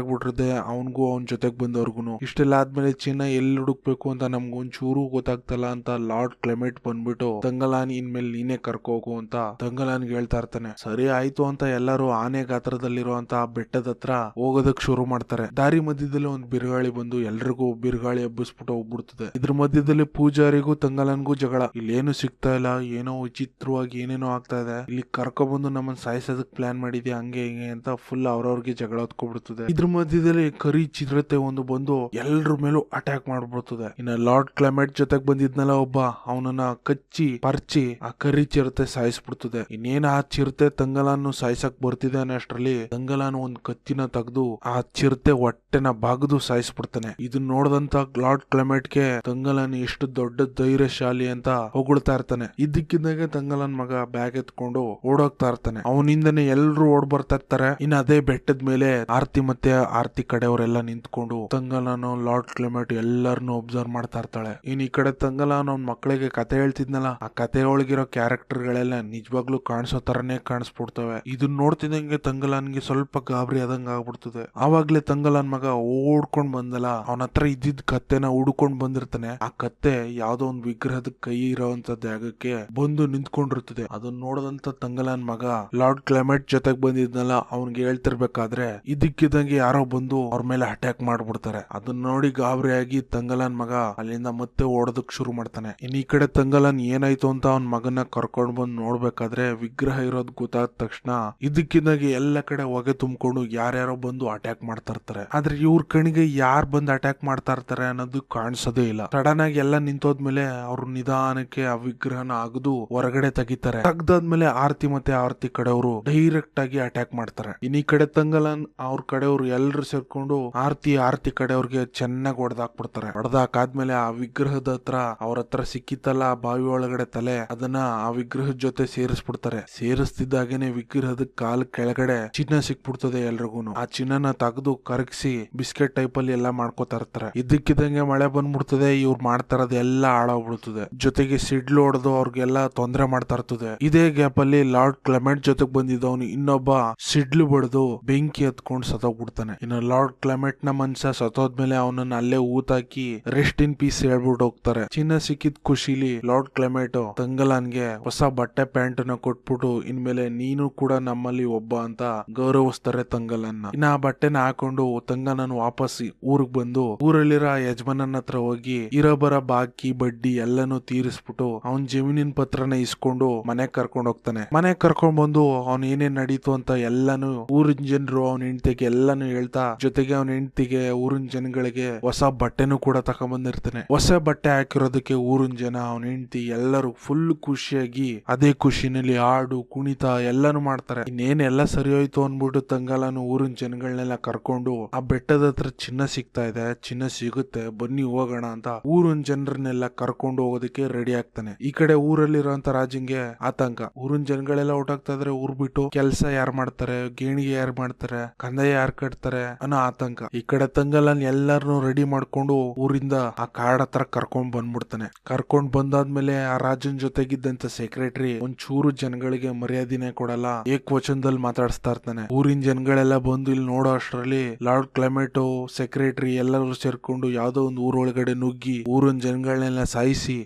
ಅವನ್ಗೂ ಅವನ್ ಜೊತೆಗ್ ಬಂದವ್ರಿಗೂ. ಇಷ್ಟೆಲ್ಲ ಆದ್ಮೇಲೆ ಚಿನ್ನ ಎಲ್ಲಿ ಹುಡುಕ್ಬೇಕು ಅಂತ ನಮ್ಗೆ ಒಂಚೂರು ಗೊತ್ತಾಗ್ತಲ್ಲ ಅಂತ ಲಾರ್ಡ್ ಕ್ಲೆಮೆಟ್ ಬಂದ್ಬಿಟ್ಟು ತಂಗಲಾನ್ ಇನ್ಮೇಲೆ ನೀನೇ ಕರ್ಕೋಗು ಅಂತ ತಂಗಲಾನ್ಗೆ ಹೇಳ್ತಾ ಇರ್ತಾನೆ. ಸರಿ ಆಯ್ತು ಅಂತ ಎಲ್ಲರೂ ಆನೆ ಗಾತ್ರದಲ್ಲಿರುವಂತ ಬೆಟ್ಟದ ಹತ್ರ ಹೋಗೋದಕ್ ಶುರು ಮಾಡ್ತಾರೆ. ದಾರಿ ಮಧ್ಯದಲ್ಲಿ ಒಂದ್ ಬಿರುಗಾಳಿ ಬಂದು ಎಲ್ರಿಗೂ ಬಿರುಗಾಳಿ ಹಬ್ಬಿಸ್ಬಿಟ್ಟು ಹೋಗ್ಬಿಡ್ತದೆ. ಇದ್ರ ಮಧ್ಯದಲ್ಲಿ ಪೂಜಾರಿಗೂ ತಂಗಲಾನ್ಗೂ ಜಗಳ. ಇಲ್ಲೇನು ಸಿಗ್ತಾ ಇಲ್ಲ, ಏನೋ ವಿಚಿತ್ರವಾಗಿ ಏನೇನೋ ಆಗ್ತಾ ಇದೆ, ಇಲ್ಲಿ ಕರ್ಕೊಬಂದು ನಮ್ಮನ್ನ ಸಾಯಿಸೋದಕ್ ಪ್ಲಾನ್ ಮಾಡಿದ್ಯಾ, ಹಂಗೆ ಹಿಂಗೆ ಅಂತ ಫುಲ್ ಅವ್ರವ್ರಿಗೆ ಜಗಳ ಹೊತ್ಕೊಬಿಡ್ತದೆ. ಇದ್ರ ಮಧ್ಯದಲ್ಲಿ ಕರಿ ಚಿರತೆ ಒಂದು ಬಂದು ಎಲ್ರ ಮೇಲೂ ಅಟ್ಯಾಕ್ ಮಾಡ್ಬಿಡ್ತದೆ. ಇನ್ನ ಲಾರ್ಡ್ ಕ್ಲೆಮೆಟ್ ಜೊತೆಗ್ ಬಂದಿದ್ನಲ್ಲ ಒಬ್ಬ, ಅವನನ್ನ ಕಚ್ಚಿ ಪರ್ಚಿ ಆ ಕರಿ ಚಿರತೆ ಸಾಯಿಸ್ಬಿಡ್ತದೆ. ಇನ್ನೇನ ಆ ಚಿರತೆ ತಂಗಲಾನ್ ಸಾಯಿಸಕ್ ಬರ್ತಿದೆ ಅನ್ನೋಷ್ಟ್ರಲ್ಲಿ ತಂಗಲಾನ್ ಒಂದ್ ಕತ್ತಿನ ತೆಗೆದು ಆ ಚಿರತೆ ಹೊಟ್ಟೆನ ಬಾಗದು ಸಾಯಿಸ್ಬಿಡ್ತಾನೆ. ಇದನ್ನ ನೋಡ್ದಂತ ಲಾರ್ಡ್ ಕ್ಲೆಮೆಟ್ಗೆ ತಂಗಲಾನ್ ಎಷ್ಟು ದೊಡ್ಡ ಧೈರ್ಯಶಾಲಿ ಅಂತ ಹೊಗಳ್ತಾ ಇರ್ತಾನೆ. ಇದಕ್ಕಿದ್ದಾಗ ತಂಗಲಾನ್ ಮಗ ಬ್ಯಾಗ್ ಎತ್ಕೊಂಡು ಓಡೋಗ್ತಾ ಇರ್ತಾನೆ. ಅವನಿಂದನೇ ಎಲ್ರು ಓಡ್ ಬರ್ತಾ ಇರ್ತಾರೆ. ಇನ್ನು ಅದೇ ಬೆಟ್ಟದ ಮೇಲೆ ಆರ್ತಿ ಮತ್ತೆ ಆರ್ತಿ ಕಡೆಯವರೆಲ್ಲ ನಿಂತ್ಕೊಂಡು ತಂಗಲಾನ್ ಲಾರ್ಡ್ ಕ್ಲೆಮೆಟ್ ಎಲ್ಲರನ್ನು ಒಬ್ಸರ್ವ್ ಮಾಡ್ತಾ ಇರ್ತಾಳೆ. ಇನ್ ಈ ಕಡೆ ತಂಗಲಾನ್ ಅವ್ನ ಮಕ್ಕಳಿಗೆ ಕತೆ ಹೇಳ್ತಿದ್ನಲ್ಲ, ಆ ಕತೆ ಒಳಗಿರೋ ಕ್ಯಾರೆಕ್ಟರ್ ಗಳೆಲ್ಲ ನಿಜವಾಗ್ಲೂ ಕಾಣಿಸೋ ತರನೇ ಕಾಣಿಸ್ಬಿಡ್ತವೆ. ಇದನ್ನ ನೋಡ್ತಿದ್ದಂಗೆ ತಂಗಲಾನ್ಗೆ ಸ್ವಲ್ಪ ಗಾಬರಿ ಆದಂಗ ಆಗ್ಬಿಡ್ತದೆ. ಆವಾಗ್ಲೇ ತಂಗಲಾನ್ ಮಗ ಓಡ್ಕೊಂಡ್ ಬಂದಲ್ಲ, ಅವನ ಹತ್ರ ಇದ್ದಿದ್ ಕತ್ತೆನ ಹುಡ್ಕೊಂಡ್ ಬಂದಿರ್ತಾನೆ. ಆ ಕತ್ತೆ ಯಾವ್ದೋ ಒಂದ್ ವಿಗ್ರಹದ ಕೈ ಇರೋಂತ ಜಾಗಕ್ಕೆ ಬಂದು ನಿಂತ್ಕೊಂಡಿರ್ತದೆ. ಅದನ್ನ ನೋಡದಂತ ತಂಗಲಾನ್ ಮಗ ಲಾರ್ಡ್ ಕ್ಲೆಮೆಟ್ ಜೊತೆಗ್ ಬಂದಿದ್ನಲ್ಲ, ಅವ್ನ್ಗೆ ಹೇಳ್ತಿರ್ಬೇಕಾದ್ರೆ ಇದಕ್ಕಿದಂಗೆ ಯಾರೋ ಬಂದು ಅವ್ರ ಮೇಲೆ ಅಟ್ಯಾಕ್ ಮಾಡ್ಬಿಡ್ತಾರೆ. ಅದನ್ನ ನೋಡಿ ಗಾಬರಿಯಾಗಿ ತಂಗಲಾನ್ ಮಗ ಅಲ್ಲಿಂದ ಮತ್ತೆ ಓಡೋದಕ್ ಶುರು ಮಾಡ್ತಾನೆ. ಇನ್ ಈ ಕಡೆ ತಂಗಲಾನ್ ಏನಾಯ್ತು ಅಂತ ಅವ್ನ ಮಗನ ಕರ್ಕೊಂಡ್ ಬಂದು ನೋಡ್ಬೇಕಾದ್ರೆ ವಿಗ್ರಹ ಇರೋದ್ ಗೊತ್ತಾದ ತಕ್ಷಣ ಇದಕ್ಕಿದ್ದಾಗೆ ಎಲ್ಲ ಕಡೆ ಹೊಗೆ ತುಂಬಿಕೊಂಡು ಯಾರ್ಯಾರೋ ಬಂದು ಅಟ್ಯಾಕ್ ಮಾಡ್ತಾ ಇರ್ತಾರೆ. ಆದ್ರೆ ಇವ್ರ ಕಣಿಗೆ ಯಾರ್ ಬಂದು ಅಟ್ಯಾಕ್ ಮಾಡ್ತಾ ಇರ್ತಾರೆ ಅನ್ನೋದು ಕಾಣಿಸೋದೇ ಇಲ್ಲ. ಸಡನ್ ಆಗಿ ಎಲ್ಲ ನಿಂತೋದ್ಮೇಲೆ ಅವ್ರು ನಿಧಾನಕ್ಕೆ ಆ ವಿಗ್ರಹನ ಅಗದು ಹೊರಗಡೆ ತೆಗಿತಾರೆ. ತೆಗ್ದಾದ್ಮೇಲೆ ಆರ್ತಿ ಮತ್ತೆ ಆರ್ತಿ ಕಡೆಯವರು ಡೈರೆಕ್ಟ್ ಆಗಿ ಅಟ್ಯಾಕ್ ಮಾಡ್ತಾರೆ. ಇನ್ ಈ ಕಡೆ ತಂಗಲಾನ್ ಅವ್ರ ಕಡೆಯವರು ಎಲ್ರು ಸೇರ್ಕೊಂಡು ಆರ್ತಿ ಕಡೆ ಅವ್ರಿಗೆ ಚೆನ್ನಾಗಿ ಹೊಡೆದಾಕ್ಬಿಡ್ತಾರೆ. ಹೊಡೆದಾಕಾದ್ಮೇಲೆ ಆ ವಿಗ್ರಹದ ಹತ್ರ ಅವ್ರ ಹತ್ರ ಸಿಕ್ಕಿತ್ತಲ್ಲ ಆ ಬಾವಿ ಒಳಗಡೆ ತಲೆ, ಅದನ್ನ ಆ ವಿಗ್ರಹದ ಜೊತೆ ಸೇರಿಸ್ಬಿಡ್ತಾರೆ. ಸೇರಿಸ್ತಿದ್ದಾಗೇನೆ ವಿಗ್ರಹದ ಕಾಲ್ ಕೆಳಗಡೆ ಚಿನ್ನ ಸಿಕ್ಬಿಡ್ತದೆ ಎಲ್ರಿಗೂನು. ಆ ಚಿನ್ನನ ತೆಗೆದು ಕರಗಿಸಿ ಬಿಸ್ಕೆಟ್ ಟೈಪ್ ಅಲ್ಲಿ ಎಲ್ಲಾ ಮಾಡ್ಕೋತಾ ಇರ್ತಾರೆ. ಇದ್ದಕ್ಕಿದ್ದಂಗೆ ಮಳೆ ಬಂದ್ಬಿಡ್ತದೆ. ಇವ್ರು ಮಾಡ್ತಾ ಇರೋದು ಎಲ್ಲ ಹಾಳಾಗ್ಬಿಡ್ತದೆ. ಜೊತೆಗೆ ಸಿಡ್ಲು ಹೊಡೆದು ಅವ್ರಿಗೆಲ್ಲ ತೊಂದರೆ ಮಾಡ್ತಾ ಇರ್ತದೆ. ಇದೇ ಗ್ಯಾಪ್ ಅಲ್ಲಿ ಲಾರ್ಡ್ ಕ್ಲೆಮೆಂಟ್ ಜೊತೆಗೆ ಬಂದಿದ್ದವನು ಇನ್ನೊಬ್ಬ ಸಿಡ್ಲು ಬಡ್ದು ಬೆಂಕಿ ಹತ್ಕೊಂಡು ಸತ್ತೋಗ್ಬಿಡ್ತಾನೆ. ಇನ್ನು ಲಾರ್ಡ್ ಕ್ಲೆಮೆಂಟ್ ನ ಮನುಷ್ಯ ಸತ್ತೋದ್ಮೇಲೆ ಅವನನ್ನ ಅಲ್ಲೇ ಊತಾಕಿ ರೆಸ್ಟ್ ಇನ್ ಪೀಸ್ ಹೇಳ್ಬಿಟ್ಟು ಹೋಗ್ತಾರೆ. ಚಿನ್ನ ಸಿಕ್ಕಿದ್ ಖುಷಿಲಿ ಲಾರ್ಡ್ ಕ್ಲೆಮೆಂಟ್ ತಂಗಲಾನ್ಗೆ ಹೊಸ ಬಟ್ಟೆ ಪ್ಯಾಂಟ್ ನ ಕೊಟ್ಬಿಟ್ಟು ಇನ್ಮೇಲೆ ನೀನು ಕೂಡ ನಮ್ಮಲ್ಲಿ ಒಬ್ಬ ಅಂತ ಗೌರವಿಸ್ತಾರೆ ತಂಗಲನ್ನ. ಇನ್ನ ಆ ಬಟ್ಟೆನ ಹಾಕೊಂಡು ತಂಗಲನ್ ವಾಪಸ್ ಊರಿಗೆ ಬಂದು ಊರಲ್ಲಿರೋ ಯಜಮಾನನ ಹತ್ರ ಹೋಗಿ ಇರೋಬರ ಬಾಕಿ ಬಡ್ಡಿ ಎಲ್ಲಾನು ತೀರಿಸ್ಬಿಟ್ಟು ಅವನ್ ಜಮೀನಿನ ಪತ್ರನ ಇಸ್ಕೊಂಡು ಮನೆಗ್ ಕರ್ಕೊಂಡ್ ಹೋಗ್ತಾನೆ. ಮನೆಗ್ ಕರ್ಕೊಂಡ್ ಬಂದು ಅವ್ನ್ ಏನೇನ್ ನಡೀತು ಅಂತ ಎಲ್ಲಾನು ಊರಿನ ಜನರು ಅವನ ಹೆಂಡತಿಗೆ ಎಲ್ಲಾನು ಹೇಳ್ತಾ, ಜೊತೆಗೆ ಅವನ ಹೆಂಡತಿಗೆ ಊರಿನ ಜನಗಳಿಗೆ ಹೊಸ ಬಟ್ಟೆನೂ ಕೂಡ ತಕೊಂಡ್ಬಂದಿರ್ತಾನೆ. ಹೊಸ ಬಟ್ಟೆ ಹಾಕಿರೋದಕ್ಕೆ ಊರಿನ ಜನ ಅವನ ಹೆಂಡತಿ ಎಲ್ಲರೂ ಫುಲ್ ಖುಷಿಯಾಗಿ ಅದೇ ಖುಷಿನಲ್ಲಿ ಹಾಡು ಕುಣಿತ ಎಲ್ಲಾನು ಮಾಡ್ತಾರೆ. ಇನ್ನೇನ್ ಎಲ್ಲ ಸರಿ ಹೋಯ್ತು ಅನ್ಬಿಟ್ಟು ತಂಗಾಲನು ಊರಿನ ಜನಗಳನ್ನೆಲ್ಲ ಕರ್ಕೊಂಡು ಆ ಬೆಟ್ಟದ ಹತ್ರ ಚಿನ್ನ ಸಿಗ್ತಾ ಇದೆ, ಚಿನ್ನ ಸಿಗುತ್ತೆ ಬನ್ನಿ ಹೋಗೋಣ ಅಂತ ಊರಿನ ಜನರನ್ನೆಲ್ಲ ಕರ್ಕೊಂಡು ಹೋಗೋದಕ್ಕೆ ರೆಡಿ ಆಗ್ತಾನೆ. ಈ ಕಡೆ ಊರಲ್ಲಿರೋಂತ ರಾಜಂಗೆ ಆತಂಕ. ಊರಿನ ಜನಗಳೆಲ್ಲ ಹೊರಟಾಗ್ತಾ ಇದ್ರೆ ಊರ್ ಬಿಟ್ಟು ಕೆಲಸ ಯಾರು ಮಾಡ್ತಾರೆ, ಗೇಣಿಗೆ ಯಾರು ಮಾಡ್ತಾರೆ, ಕಂದಾಯ ಯಾರು ಕಟ್ತಾರೆ ಅನ್ನೋ ಆತಂಕ. ಈ ಕಡೆ ತಂಗಲನ್ ಎಲ್ಲಾರನು ರೆಡಿ ಮಾಡ್ಕೊಂಡು ಊರಿಂದ ಆ ಕಾಡ್ ಹತ್ರ ಕರ್ಕೊಂಡ್ ಬಂದ್ಬಿಡ್ತಾನೆ. ಕರ್ಕೊಂಡ್ ಬಂದಾದ್ಮೇಲೆ ಆ ರಾಜನ್ ಜೊತೆಗಿದ್ದಂತ ಸೆಕ್ರೆಟರಿ ಒಂಚೂರು ಜನಗಳಿಗೆ ಮರ್ಯಾದಿನೇ ಕೊಡಲ್ಲ, ಏಕವಚನದಲ್ಲಿ ಮಾತಾಡಿಸ್ತಾ ಇರ್ತಾನೆ. ಊರಿನ ಜನಗಳೆಲ್ಲ ಬಂದು ಇಲ್ಲಿ ನೋಡೋ ಅಷ್ಟರಲ್ಲಿ ಲಾರ್ಡ್ ಕ್ಲೆಮೆಂಟ್ ಸೆಕ್ರೆಟರಿ ಎಲ್ಲರೂ ಸೇರ್ಕೊಂಡು ಯಾವ್ದೋ ಒಂದು ಊರೊಳಗಡೆ ನುಗ್ಗಿ ಊರಿನ ಜನಗಳನ್ನೆಲ್ಲ ಸಾಯಿಸಿ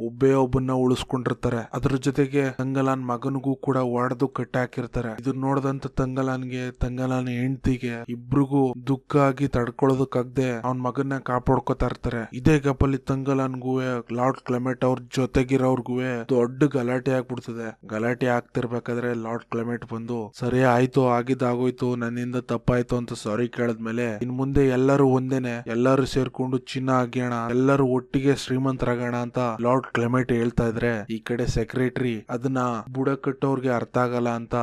ಒಬ್ಬನ್ನ ಉಳಿಸ್ಕೊಂಡಿರ್ತಾರೆ. ಅದ್ರ ಜೊತೆಗೆ ತಂಗಲಾನ್ ಮಗನಿಗೂ ಕೂಡ ಹೊಡೆದು ಕಟ್ಟಿ ಹಾಕಿರ್ತಾರೆ. ಇದನ್ನ ನೋಡಿದಂತ ತಂಗಲಾನ್ ಹೆಂಡತಿಗೆ ಇಬ್ರಿಗೂ ದುಃಖ ಆಗಿ ತಡ್ಕೊಳ್ಳೋದಕ್ಕಾಗದೆ ಅವನ್ ಮಗನ್ನ ಕಾಪಾಡ್ಕೋತಾ ಇರ್ತಾರೆ. ಇದೇ ಗಪ್ಪಲ್ಲಿ ತಂಗಲಾನ್ಗೂ ಲಾರ್ಡ್ ಕ್ಲೆಮೆಂಟ್ ಅವ್ರ ಜೊತೆಗಿರೋರ್ಗೂ ದೊಡ್ಡ ಗಲಾಟೆ ಆಗ್ಬಿಡ್ತದೆ. ಗಲಾಟೆ ಆಗ್ತಿರ್ಬೇಕಾದ್ರೆ ಲಾರ್ಡ್ ಕ್ಲೆಮೆಂಟ್ ಬಂದು, ಸರಿ ಆಯ್ತು, ಆಗಿದ್ದಾಗೋಯ್ತು, ನನ್ನಿಂದ ತಪ್ಪಾಯ್ತು ಅಂತ ಸಾರಿ ಕೇಳದ್ಮೇಲೆ ಇನ್ ಮುಂದೆ ಎಲ್ಲರೂ ಒಂದೇನೆ, ಎಲ್ಲರೂ ಸೇರ್ಕೊಂಡು ಚಿನ್ನ ಆಗ್ಯೋಣ, ಎಲ್ಲರೂ ಒಟ್ಟಿಗೆ ಶ್ರೀಮಂತರಾಗೋಣ ಅಂತ ಲಾರ್ಡ್ ಕ್ಲೆಮೆಂಟ್ ಹೇಳ್ತಾ ಇದ್ರೆ, ಈ ಕಡೆ ಸೆಕ್ರೆಟರಿ ಅದನ್ನ ಬುಡಕಟ್ಟೋರ್ಗೆ ಅರ್ಥ ಆಗಲ್ಲ ಅಂತ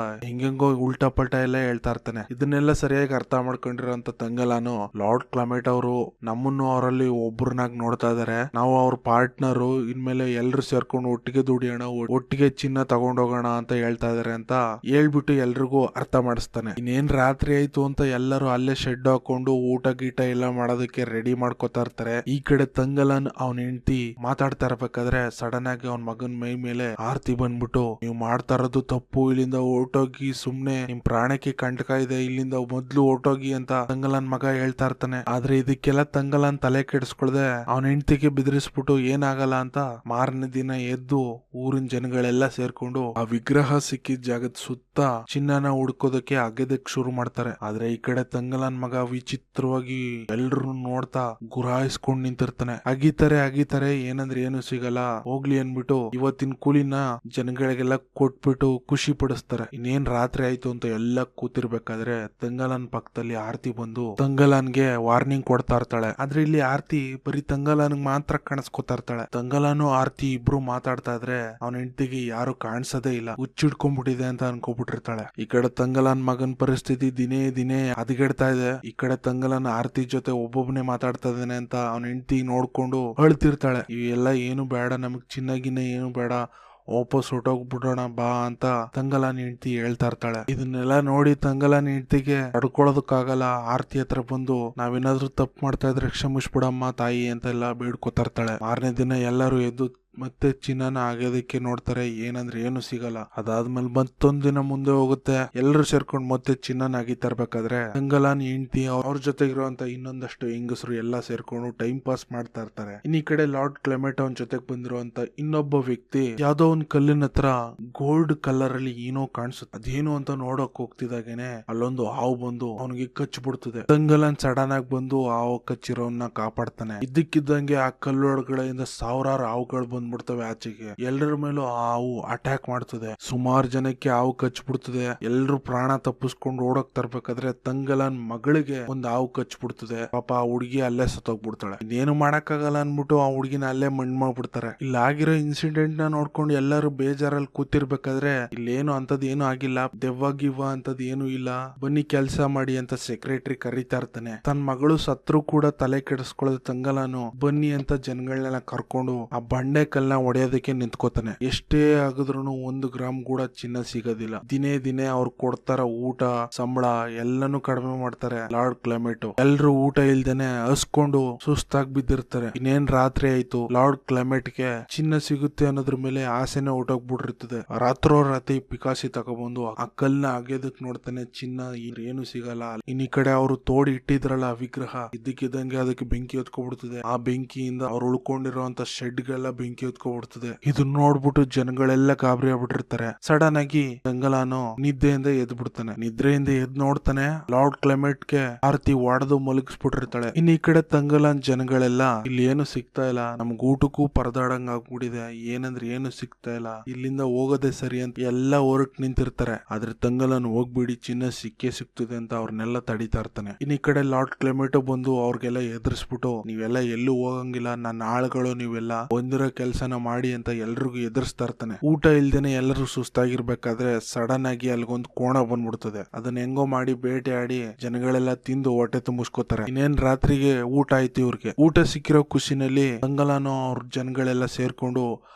ಹಿಂಗೋ ಉಲ್ಟಾ ಪಲ್ಟಾ ಎಲ್ಲ ಹೇಳ್ತಾ ಇರ್ತಾನೆ. ಇದನ್ನೆಲ್ಲ ಸರಿಯಾಗಿ ಅರ್ಥ ಮಾಡ್ಕೊಂಡಿರೋಂತ ತಂಗಲಾನು, ಲಾರ್ಡ್ ಕ್ಲೆಮೆಂಟ್ ಅವರು ನಮ್ಮನ್ನು ಅವರಲ್ಲಿ ಒಬ್ಬರನ್ನಾಗಿ ನೋಡ್ತಾ ಇದಾರೆ, ನಾವು ಅವ್ರ ಪಾರ್ಟ್ನರು, ಇನ್ಮೇಲೆ ಎಲ್ರು ಸೇರ್ಕೊಂಡು ಒಟ್ಟಿಗೆ ದುಡಿಯೋಣ, ಒಟ್ಟಿಗೆ ಚಿನ್ನ ತಗೊಂಡೋಗೋಣ ಅಂತ ಹೇಳ್ತಾ ಇದಾರೆ ಅಂತ ಹೇಳ್ಬಿಟ್ಟು ಎಲ್ರಿಗೂ ಅರ್ಥ ಮಾಡಿಸ್ತಾನೆ. ಇನ್ನೇನ್ ರಾತ್ರಿ ಆಯ್ತು ಅಂತ ಎಲ್ಲರೂ ಅಲ್ಲೇ ಶೆಡ್ ಹಾಕೊಂಡು ಊಟ ಗೀಟ ಎಲ್ಲ ಮಾಡೋದಕ್ಕೆ ರೆಡಿ ಮಾಡ್ಕೋತಾ ಇರ್ತಾರೆ. ಈ ಕಡೆ ತಂಗಲನ್ ಅವನ ಹೆಂಡತಿ ಮಾತಾಡ್ತಾ ಇರ್ಬೇಕಾದ್ರೆ ಸಡನ್ ಆಗಿ ಅವನ್ ಮಗನ್ ಮೈ ಮೇಲೆ ಆರ್ತಿ ಬಂದ್ಬಿಟ್ಟು, ನೀವು ಮಾಡ್ತಾ ಇರೋದು ತಪ್ಪು, ಇಲ್ಲಿಂದ ಹೊರಟೋಗಿ, ಸುಮ್ನೆ ನಿಮ್ ಪ್ರಾಣಕ್ಕೆ ಕಂಟಕ ಇದೆ, ಇಲ್ಲಿಂದ ಮೊದ್ಲು ಹೊರಟೋಗಿ ಅಂತ ತಂಗಲನ್ ಮಗ ಹೇಳ್ತಾ ಇರ್ತಾನೆ. ಆದ್ರೆ ಇದಕ್ಕೆಲ್ಲ ತಂಗಲನ್ ತಲೆ ಕೆಡಿಸ್ಕೊಳ್ದೆ ಅವನ ಹೆಂಡತಿಗೆ ಬೆದರಿಸ್ಬಿಟ್ಟು ಏನಾಗಲ್ಲ ಅಂತ ಮಾರನೇ ದಿನ ಎದ್ದು ಊರಿನ ಜನಗಳೆಲ್ಲ ಸೇರ್ಕೊಂಡು ಆ ವಿಗ್ರಹ ಸಿಕ್ಕಿದ ಜಾಗದ ಸುತ್ತ ಚಿನ್ನನ ಹುಡ್ಕೋದಕ್ಕೆ ಅಗೆದಕ್ ಶುರು ಮಾಡ್ತಾರೆ. ಆದ್ರೆ ಈ ಕಡೆ ತಂಗಲನ್ ಮಗ ವಿಚಿತ್ರವಾಗಿ ಎಲ್ರು ನೋಡ್ತಾ ಗುರಾಯಿಸ್ಕೊಂಡ್ ನಿಂತಿರ್ತಾನೆ. ಅಗಿತಾರೆ ಏನಂದ್ರೆ ಏನು ಸಿಗಲ್ಲ, ಹೋಗ್ಲಿ ಅನ್ಬಿಟ್ಟು ಇವತ್ತಿನ ಕೂಲಿನ ಜನಗಳಿಗೆಲ್ಲ ಕೊಟ್ಬಿಟ್ಟು ಖುಷಿ ಪಡಿಸ್ತಾರೆ. ಇನ್ನೇನ್ ರಾತ್ರಿ ಆಯ್ತು ಅಂತ ಎಲ್ಲ ಕೂತಿರ್ಬೇಕಾದ್ರೆ ತಂಗಲನ್ ಪಕ್ಕದಲ್ಲಿ ಆರ್ತಿ ಬಂದು ತಂಗಲನ್ಗೆ ವಾರ್ನಿಂಗ್ ಕೊಡ್ತಾ ಇರ್ತಾಳೆ. ಆದ್ರೆ ಇಲ್ಲಿ ಆರ್ತಿ ಬರೀ ತಂಗಲನ್ ಮಾತ್ರ ಕಾಣಿಸ್ಕೊತಾ ಇರ್ತಾಳೆ. ತಂಗಲಾನು ಆರ್ತಿ ಇಬ್ರು ಮಾತಾಡ್ತಾ ಇದ್ರೆ ಅವನ ಹೆಂಡತಿಗೆ ಯಾರು ಕಾಣಿಸೋದೇ ಇಲ್ಲ, ಹುಚ್ಚಿಡ್ಕೊಂಡ್ಬಿಟ್ಟಿದೆ ಅಂತ ಅನ್ಕೋಬಿಟ್ಟಿರ್ತಾಳೆ. ಈ ಕಡೆ ತಂಗಲಾನ್ ಮಗನ್ ಪರಿಸ್ಥಿತಿ ದಿನೇ ಹದಗೆಡ್ತಾ ಇದೆ. ಈ ಕಡೆ ತಂಗಲಾನ್ ಆರ್ತಿ ಜೊತೆ ಒಬ್ಬೊಬ್ಬನೇ ಮಾತಾಡ್ತಾ ಇದ್ದಾನೆ ಅಂತ ಅವನ ಹೆಂಡತಿ ನೋಡ್ಕೊಂಡು ಅಳ್ತಿರ್ತಾಳೆ. ಇವೆಲ್ಲ ಏನು ಬೇಡ, ನಮಗ್ ಚಿನ್ನಗಿನ್ನ ಏನು ಬೇಡ, ವಾಪಸ್ ಹೊಟ್ಟೋಗ್ಬಿಡೋಣ ಬಾ ಅಂತ ತಂಗಲಾನ್ ಹೆಂಡತಿ ಹೇಳ್ತಾ ಇರ್ತಾಳೆ. ಇದನ್ನೆಲ್ಲ ನೋಡಿ ತಂಗಲಾನ್ ಹೆಂಡತಿಗೆ ತಡ್ಕೊಳ್ಳೋದಕ್ಕಾಗಲ್ಲ. ಆರ್ತಿ ಹತ್ರ ಬಂದು, ನಾವೇನಾದ್ರೂ ತಪ್ಪು ಮಾಡ್ತಾ ಇದ್ರೆ ಕ್ಷಮಿಸ್ಬಿಡಮ್ಮ ತಾಯಿ ಅಂತೆಲ್ಲ ಬೇಡ್ಕೊತಾ ಇರ್ತಾಳೆ. ಮಾರನೇ ದಿನ ಎಲ್ಲರೂ ಎದ್ದು ಮತ್ತೆ ಚಿನ್ನನ ಆಗೋದಕ್ಕೆ ನೋಡ್ತಾರೆ, ಏನಂದ್ರೆ ಏನು ಸಿಗಲ್ಲ. ಅದಾದ್ಮೇಲೆ ಮತ್ತೊಂದ್ ದಿನ ಮುಂದೆ ಹೋಗುತ್ತೆ. ಎಲ್ಲರೂ ಸೇರ್ಕೊಂಡು ಮತ್ತೆ ಚಿನ್ನನ ಅಗಿತಾ ಇರ್ಬೇಕಾದ್ರೆ ತಂಗಲಾನ್ ಹೆಂಡತಿ ಅವ್ರ ಜೊತೆಗಿರುವಂತ ಇನ್ನೊಂದಷ್ಟು ಹೆಂಗಸರು ಎಲ್ಲಾ ಸೇರ್ಕೊಂಡು ಟೈಮ್ ಪಾಸ್ ಮಾಡ್ತಾ ಇರ್ತಾರೆ. ಇನ್ ಈ ಕಡೆ ಲಾರ್ಡ್ ಕ್ಲೆಮೆಂಟ್ ಅವನ್ ಜೊತೆಗೆ ಬಂದಿರುವಂತ ಇನ್ನೊಬ್ಬ ವ್ಯಕ್ತಿ ಯಾವ್ದೋ ಒಂದ್ ಕಲ್ಲಿನ ಹತ್ರ ಗೋಲ್ಡ್ ಕಲರ್ ಅಲ್ಲಿ ಏನೋ ಕಾಣಿಸುತ್ತೆ. ಅದೇನು ಅಂತ ನೋಡಕ್ ಹೋಗ್ತಿದಾಗೇನೆ ಅಲ್ಲೊಂದು ಹಾವು ಬಂದು ಅವನಿಗೆ ಕಚ್ಚಿಬಿಡ್ತದೆ. ತಂಗಲಾನ್ ಸಡನ್ ಆಗಿ ಬಂದು ಹಾವು ಕಚ್ಚಿರೋನ್ನ ಕಾಪಾಡ್ತಾನೆ. ಇದ್ದಕ್ಕಿದ್ದಂಗೆ ಆ ಕಲ್ಲೊಳಗಡೆಯಿಂದ ಸಾವಿರಾರು ಹಾವುಗಳು ಬಂದ್ಬಿಡ್ತವೆ ಆಚೆಗೆ. ಎಲ್ಲರ ಮೇಲೂ ಹಾವು ಅಟ್ಯಾಕ್ ಮಾಡ್ತದೆ. ಸುಮಾರು ಜನಕ್ಕೆ ಹಾವು ಕಚ್ಬಿಡ್ತದೆ. ಎಲ್ರು ಪ್ರಾಣ ತಪ್ಪಿಸ್ಕೊಂಡು ಓಡಕ್ ತರ್ಬೇಕಾದ್ರೆ ತಂಗಲನ್ ಮಗಳಿಗೆ ಒಂದ್ ಹಾವು ಕಚ್ಬಿಡ್ತದೆ. ಪಾಪ ಆ ಹುಡುಗಿ ಅಲ್ಲೇ ಸತ್ತೋಗ್ಬಿಡ್ತಾಳೆ. ಇನ್ನೇನು ಮಾಡಕ್ಕಾಗಲ್ಲ ಅನ್ಬಿಟ್ಟು ಆ ಹುಡುಗಿನ ಅಲ್ಲೇ ಮಣ್ಣು ಮಾಡ್ಬಿಡ್ತಾರೆ. ಇಲ್ಲಿ ಆಗಿರೋ ಇನ್ಸಿಡೆಂಟ್ ನ ನೋಡ್ಕೊಂಡು ಎಲ್ಲರೂ ಬೇಜಾರಲ್ಲಿ ಕೂತಿರ್ಬೇಕಾದ್ರೆ ಇಲ್ಲೇನು ಅಂತದ್ ಏನು ಆಗಿಲ್ಲ, ದೆವ್ವ ಗಿವ್ವ ಅಂತದ್ ಏನು ಇಲ್ಲ, ಬನ್ನಿ ಕೆಲ್ಸ ಮಾಡಿ ಅಂತ ಸೆಕ್ರೆಟರಿ ಕರೀತಾ ಇರ್ತಾನೆ. ತನ್ನ ಮಗಳು ಸತ್ರು ಕೂಡ ತಲೆ ಕೆಡಿಸ್ಕೊಳ್ಳೋದು ತಂಗಲಾನು ಬನ್ನಿ ಅಂತ ಜನಗಳನ್ನೆಲ್ಲ ಕರ್ಕೊಂಡು ಆ ಬಂಡೆ ಕಲ್ನ ಹೊಡೆಯೋದಕ್ಕೆ ನಿಂತ್ಕೋತಾನೆ. ಎಷ್ಟೇ ಆಗಿದ್ರು 1 ಗ್ರಾಮ್ ಕೂಡ ಚಿನ್ನ ಸಿಗೋದಿಲ್ಲ. ದಿನೇ ದಿನೇ ಅವ್ರು ಕೊಡ್ತಾರ ಊಟ ಸಂಬಳ ಎಲ್ಲಾನು ಕಡಿಮೆ ಮಾಡ್ತಾರೆ ಲಾರ್ಡ್ ಕ್ಲೆಮೆಟ್. ಎಲ್ರು ಊಟ ಇಲ್ದೇನೆ ಹಸ್ಕೊಂಡು ಸುಸ್ತಾಗಿ ಬಿದ್ದಿರ್ತಾರೆ. ಇನ್ನೇನ್ ರಾತ್ರಿ ಆಯ್ತು. ಲಾರ್ಡ್ ಕ್ಲೆಮೆಟ್ ಗೆ ಚಿನ್ನ ಸಿಗುತ್ತೆ ಅನ್ನೋದ್ರ ಮೇಲೆ ಆಸೆನೆ ಹೊಟ್ಟೋಗ್ಬಿಟ್ಟಿರ್ತದೆ. ರಾತ್ರಿ ಪಿಕಾಸಿ ತಗೊಬಂದು ಆ ಕಲ್ನ ಅಗೆದಕ್ ನೋಡ್ತಾನೆ. ಚಿನ್ನ ಏನು ಸಿಗಲ್ಲ. ಇನ್ ಈ ಕಡೆ ಅವರು ತೋಡಿ ಇಟ್ಟಿದ್ರಲ್ಲ ವಿಗ್ರಹ, ಇದ್ದಕ್ಕಿದ್ದಂಗೆ ಅದಕ್ಕೆ ಬೆಂಕಿ ಹೊತ್ಕೊಬಿಡ್ತದೆ. ಆ ಬೆಂಕಿಯಿಂದ ಅವ್ರು ಉಳ್ಕೊಂಡಿರುವಂತ ಶೆಡ್ಗೆಲ್ಲ ಬೆಂಕಿ ಹೊತ್ಕೊಬಿಡ್ತದೆ. ಇದನ್ನ ನೋಡ್ಬಿಟ್ಟು ಜನಗಳೆಲ್ಲ ಗಾಬರಿ ಆಗ್ಬಿಟ್ಟಿರ್ತಾರೆ. ಸಡನ್ ಆಗಿ ತಂಗಲಾನು ನಿದ್ದೆಯಿಂದ ಎದ್ ಬಿಡ್ತಾನೆ. ನಿದ್ರೆಯಿಂದ ಎದ್ ನೋಡ್ತಾನೆ ಲಾರ್ಡ್ ಕ್ಲೆಮೆಟ್ ಗೆ ಆರ್ತಿ ಒಡೆದು ಮಲಗಿಸ್ಬಿಟ್ಟಿರ್ತಾಳೆ. ಇನ್ ಈ ಕಡೆ ತಂಗಲಾನ್ ಜನಗಳೆಲ್ಲ ಇಲ್ಲಿ ಏನು ಸಿಗ್ತಾ ಇಲ್ಲ, ನಮ್ಗ್ ಊಟಕ್ಕೂ ಪರದಾಡಂಗ್ ಆಗ್ಬಿಟ್ಟಿದೆ, ಏನಂದ್ರೆ ಏನು ಸಿಗ್ತಾ ಇಲ್ಲ, ಇಲ್ಲಿಂದ ಹೋಗೋದೇ ಸರಿ ಅಂತ ಎಲ್ಲ ಹೊರಟ್ ನಿಂತಿರ್ತಾರೆ. ಆದ್ರೆ ತಂಗಲಾನ್ ಹೋಗ್ಬಿಡಿ, ಚಿನ್ನ ಸಿಕ್ಕೇ ಸಿಗ್ತದೆ ಅಂತ ಅವ್ರನ್ನೆಲ್ಲ ತಡಿತಾ ಇರ್ತಾನೆ. ಇನ್ ಈ ಕಡೆ ಲಾರ್ಡ್ ಕ್ಲೆಮೆಟ್ ಬಂದು ಅವ್ರಿಗೆಲ್ಲ ಎದುರಿಸ್ಬಿಟ್ಟು ನೀವೆಲ್ಲ ಎಲ್ಲೂ ಹೋಗಂಗಿಲ್ಲ, ನನ್ನ ಆಳುಗಳು ನೀವೆಲ್ಲ ಒಂದಿರೋ ಕೆಲ್ಸನ ಮಾಡಿ ಅಂತ ಎಲ್ರಿಗೂ ಎದುರಿಸ್ತಾ ಇರ್ತಾನೆ. ಊಟ ಇಲ್ದೇನೆ ಎಲ್ಲರೂ ಸುಸ್ತಾಗಿರ್ಬೇಕಾದ್ರೆ ಸಡನ್ ಆಗಿ ಅಲ್ಗೊಂದು ಕೋಣ ಬಂದ್ಬಿಡ್ತದೆ. ಅದನ್ನ ಹೆಂಗೋ ಮಾಡಿ ಬೇಟೆ ಆಡಿ ಜನಗಳೆಲ್ಲ ತಿಂದು ಹೊಟ್ಟೆ ತುಂಬಿಸ್ಕೋತಾರೆ. ಇನ್ನೇನ್ ರಾತ್ರಿಗೆ ಊಟ ಆಯ್ತು. ಇವ್ರಿಗೆ ಊಟ ಸಿಕ್ಕಿರೋ ಖುಷಿನಲ್ಲಿ ತಂಗಲಾನು ಅವ್ರ ಜನಗಳೆಲ್ಲ ಸೇರ್ಕೊಂಡು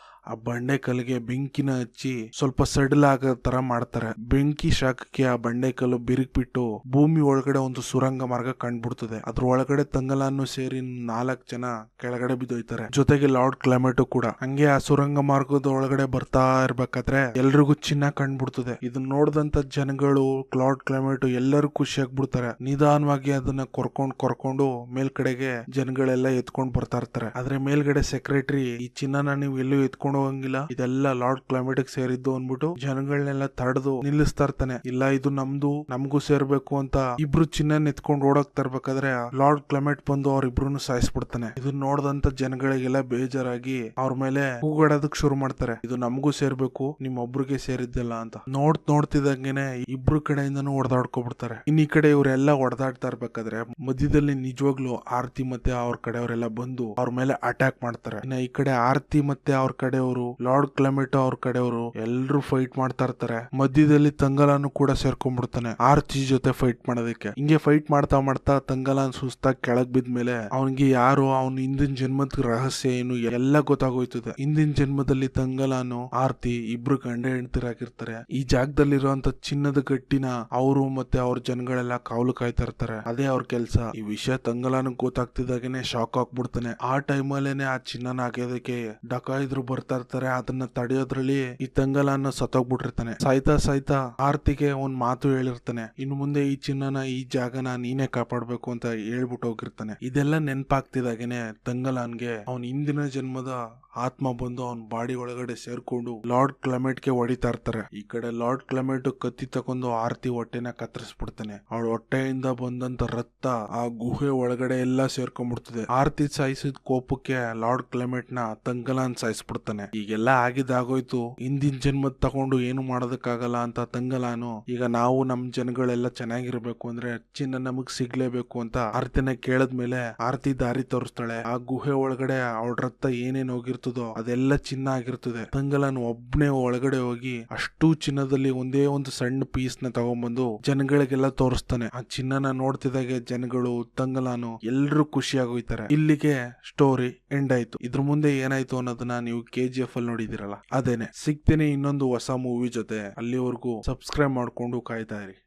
ಆ ಬಂಡೆ ಕಲ್ಲಿಗೆ ಬೆಂಕಿನ ಹಚ್ಚಿ ಸ್ವಲ್ಪ ಸಡಲ್ ಆಗೋ ತರ ಮಾಡ್ತಾರೆ. ಬೆಂಕಿ ಶಾಖಕ್ಕೆ ಆ ಬಂಡೆ ಕಲ್ಲು ಬಿರುಕ್ಬಿಟ್ಟು ಭೂಮಿ ಒಳಗಡೆ ಒಂದು ಸುರಂಗ ಮಾರ್ಗ ಕಂಡ್ಬಿಡ್ತದೆ. ಅದ್ರ ಒಳಗಡೆ ತಂಗಲಾನು ಸೇರಿ 4 ಜನ ಕೆಳಗಡೆ ಬಿದ್ದೋಯ್ತಾರೆ, ಜೊತೆಗೆ ಲಾರ್ಡ್ ಕ್ಲೆಮೆಟ್ ಕೂಡ. ಹಂಗೆ ಆ ಸುರಂಗ ಮಾರ್ಗದ ಒಳಗಡೆ ಬರ್ತಾ ಇರ್ಬೇಕಾದ್ರೆ ಎಲ್ರಿಗೂ ಚಿನ್ನ ಕಂಡ್ಬಿಡ್ತದೆ. ಇದನ್ನ ನೋಡಿದಂತ ಜನಗಳು ಲಾರ್ಡ್ ಕ್ಲೆಮೆಟ್ ಎಲ್ಲರೂ ಖುಷಿ ಆಗ್ಬಿಡ್ತಾರೆ. ನಿಧಾನವಾಗಿ ಅದನ್ನ ಕರ್ಕೊಂಡು ಮೇಲ್ಕಡೆಗೆ ಜನಗಳೆಲ್ಲ ಎತ್ಕೊಂಡ್ ಬರ್ತಾ ಇರ್ತಾರೆ. ಆದ್ರೆ ಮೇಲ್ಗಡೆ ಸೆಕ್ರೆಟರಿ ಈ ಚಿನ್ನನ ನೀವು ಎಲ್ಲೂ ಎತ್ಕೊಂಡು ಹೋಗಂಗಿಲ್ಲ, ಇದೆಲ್ಲ ಲಾರ್ಡ್ ಕ್ಲೆಮೆಟ್ ಸೇರಿದ್ದು ಅನ್ಬಿಟ್ಟು ಜನಗಳನ್ನೆಲ್ಲ ತಡೆದು ನಿಲ್ಲಿಸ್ತಾ ಇರ್ತಾನೆ. ಇಲ್ಲ ಇದು ನಮ್ದು, ನಮಗೂ ಸೇರ್ಬೇಕು ಅಂತ ಇಬ್ರು ಚಿನ್ನ ಎತ್ಕೊಂಡು ಓಡಕ್ ತರ್ಬೇಕಾದ್ರೆ ಲಾರ್ಡ್ ಕ್ಲೆಮೆಟ್ ಬಂದು ಅವ್ರಿಬ್ರು ಸಾಯಿಸ್ಬಿಡ್ತಾನೆ. ಇದನ್ನ ನೋಡ್ದಂತ ಜನಗಳಿಗೆಲ್ಲ ಬೇಜಾರಾಗಿ ಅವ್ರ ಮೇಲೆ ಕೂಗಾಡೋದಕ್ ಶುರು ಮಾಡ್ತಾರೆ. ಇದು ನಮಗೂ ಸೇರ್ಬೇಕು, ನಿಮ್ಮೊಬ್ರಿಗೆ ಸೇರಿದ್ದಲ್ಲ ಅಂತ. ನೋಡ್ತಿದಂಗೆನೆ ಇಬ್ರು ಕಡೆಯಿಂದನೂ ಹೊಡೆದಾಡ್ಕೊಬಿಡ್ತಾರೆ. ಇನ್ ಈ ಕಡೆ ಇವರೆಲ್ಲ ಹೊಡೆದಾಡ್ತಾ ಇರ್ಬೇಕಾದ್ರೆ ಮಧ್ಯದಲ್ಲಿ ನಿಜವಾಗ್ಲು ಆರ್ತಿ ಮತ್ತೆ ಅವ್ರ ಕಡೆಯವರೆಲ್ಲ ಬಂದು ಅವ್ರ ಮೇಲೆ ಅಟ್ಯಾಕ್ ಮಾಡ್ತಾರೆ. ಇನ್ನ ಈ ಕಡೆ ಆರ್ತಿ ಮತ್ತೆ ಅವ್ರ ಕಡೆ ಲಾರ್ಡ್ ಕ್ಲೆಮೆಟ್ ಅವ್ರ ಕಡೆಯವರು ಎಲ್ಲರೂ ಫೈಟ್ ಮಾಡ್ತಾ ಇರ್ತಾರೆ. ಮಧ್ಯದಲ್ಲಿ ತಂಗಲಾನು ಕೂಡ ಸೇರ್ಕೊಂಡ್ಬಿಡ್ತಾನೆ ಆರ್ತಿ ಜೊತೆ ಫೈಟ್ ಮಾಡೋದಕ್ಕೆ. ಹಿಂಗೆ ಫೈಟ್ ಮಾಡ್ತಾ ತಂಗಲಾನ್ ಸುಸ್ತಾಗಿ ಕೆಳಗ್ ಬಿದ್ಮೇಲೆ ಅವನಿಗೆ ಯಾರು ಅವ್ನ ಹಿಂದಿನ ಜನ್ಮದ ರಹಸ್ಯ ಏನು ಎಲ್ಲ ಗೊತ್ತಾಗೋಯ್ತದೆ. ಹಿಂದಿನ ಜನ್ಮದಲ್ಲಿ ತಂಗಲಾನು ಆರ್ತಿ ಇಬ್ರು ಗಂಡ ಹೆಂಡ್ತಿರಾಗಿರ್ತಾರೆ. ಈ ಜಾಗದಲ್ಲಿರುವಂತ ಚಿನ್ನದ ಗಟ್ಟಿನ ಅವರು ಮತ್ತೆ ಅವ್ರ ಜನಗಳೆಲ್ಲ ಕಾವಲು ಕಾಯ್ತಾ ಇರ್ತಾರೆ. ಅದೇ ಅವ್ರ ಕೆಲ್ಸ. ಈ ವಿಷಯ ತಂಗಲಾನು ಗೊತ್ತಾಗ್ತಿದ್ದಾಗನೆ ಶಾಕ್ ಆಗ್ಬಿಡ್ತಾನೆ. ಆ ಟೈಮಲ್ಲೇನೆ ಆ ಚಿನ್ನನ ಹಾಕೋದಕ್ಕೆ ಡಕಾಯಿದ್ರು ಬರ್ತಾ ಇರ್ತಾರೆ. ಅದನ್ನ ತಡೆಯೋದ್ರಲ್ಲಿ ಈ ತಂಗಲಾನ ಸತ್ತೋಗ್ಬಿಟ್ಟಿರ್ತಾನೆ. ಸಾಯ್ತಾ ಆರ್ತಿಗೆ ಒಂದ್ ಮಾತು ಹೇಳಿರ್ತಾನೆ, ಇನ್ನು ಮುಂದೆ ಈ ಚಿನ್ನನ ಈ ಜಾಗನ ನೀನೇ ಕಾಪಾಡ್ಬೇಕು ಅಂತ ಹೇಳ್ಬಿಟ್ಟು ಹೋಗಿರ್ತಾನೆ. ಇದೆಲ್ಲ ನೆನ್ಪಾಗ್ತಿದಾಗೇನೆ ತಂಗಲಾನ್ಗೆ ಅವನ್ ಹಿಂದಿನ ಜನ್ಮದ ಆತ್ಮ ಬಂದು ಅವನ್ ಬಾಡಿ ಒಳಗಡೆ ಸೇರ್ಕೊಂಡು ಲಾರ್ಡ್ ಕ್ಲೆಮೆಟ್ ಗೆ ಹೊಡಿತಾ ಇರ್ತಾರೆ. ಈ ಕಡೆ ಲಾರ್ಡ್ ಕ್ಲೆಮೆಟ್ ಕತ್ತಿ ತಕೊಂಡು ಆರ್ತಿ ಹೊಟ್ಟೆನ ಕತ್ತರಿಸ್ಬಿಡ್ತಾನೆ. ಅವಳ ಹೊಟ್ಟೆಯಿಂದ ಬಂದಂತ ರಕ್ತ ಆ ಗುಹೆ ಒಳಗಡೆ ಎಲ್ಲ ಸೇರ್ಕೊಂಡ್ಬಿಡ್ತದೆ. ಆರ್ತಿ ಸಾಯಿಸಿದ ಕೋಪಕ್ಕೆ ಲಾರ್ಡ್ ಕ್ಲೆಮೆಟ್ ನ ತಂಗಲಾನ್ ಸಾಯಿಸ್ಬಿಡ್ತಾನೆ. ಈಗೆಲ್ಲ ಆಗಿದ್ದಾಗೋಯ್ತು. ಹಿಂದಿನ ಜನ್ಮದ್ ತಗೊಂಡು ಏನು ಮಾಡೋದಕ್ಕಾಗಲ್ಲ ಅಂತ ತಂಗಲಾನು ಈಗ ನಾವು ನಮ್ ಜನಗಳೆಲ್ಲ ಚೆನ್ನಾಗಿರ್ಬೇಕು ಅಂದ್ರೆ ಚಿನ್ನ ನಮಗ್ ಸಿಗ್ಲೇಬೇಕು ಅಂತ ಆರ್ತಿನ ಕೇಳದ್ಮೇಲೆ ಆರ್ತಿ ದಾರಿ ತೋರಿಸ್ತಾಳೆ. ಆ ಗುಹೆ ಒಳಗಡೆ ಅವಳ ರಕ್ತ ಏನೇನ್ ಹೋಗಿರ್ತದೆ ಅದೆಲ್ಲ ಚಿನ್ನ ಆಗಿರ್ತದೆ. ತಂಗಲಾನ್ ಒಬ್ನೇ ಒಳಗಡೆ ಹೋಗಿ ಅಷ್ಟು ಚಿನ್ನದಲ್ಲಿ ಒಂದೇ ಒಂದು ಸಣ್ಣ ಪೀಸ್ ನ ತಗೊಂಡ್ಬಂದು ಜನಗಳಿಗೆಲ್ಲ ತೋರಿಸ್ತಾನೆ. ಆ ಚಿನ್ನನ ನೋಡ್ತಿದ್ದಾಗೆ ಜನಗಳು ತಂಗಲಾನು ಎಲ್ರು ಖುಷಿ ಆಗೋಯ್ತಾರೆ. ಇಲ್ಲಿಗೆ ಸ್ಟೋರಿ ಎಂಡ್ ಆಯ್ತು. ಇದ್ರ ಮುಂದೆ ಏನಾಯ್ತು ಅನ್ನೋದನ್ನ ನೀವು KGF ಅಲ್ಲಿ ನೋಡಿದಿರಲ್ಲ, ಅದೇನೆ. ಸಿಗ್ತೇನೆ ಇನ್ನೊಂದು ಹೊಸ ಮೂವಿ ಜೊತೆ. ಅಲ್ಲಿವರೆಗೂ ಸಬ್ಸ್ಕ್ರೈಬ್ ಮಾಡ್ಕೊಂಡು ಕಾಯ್ತಾ ಇರಿ.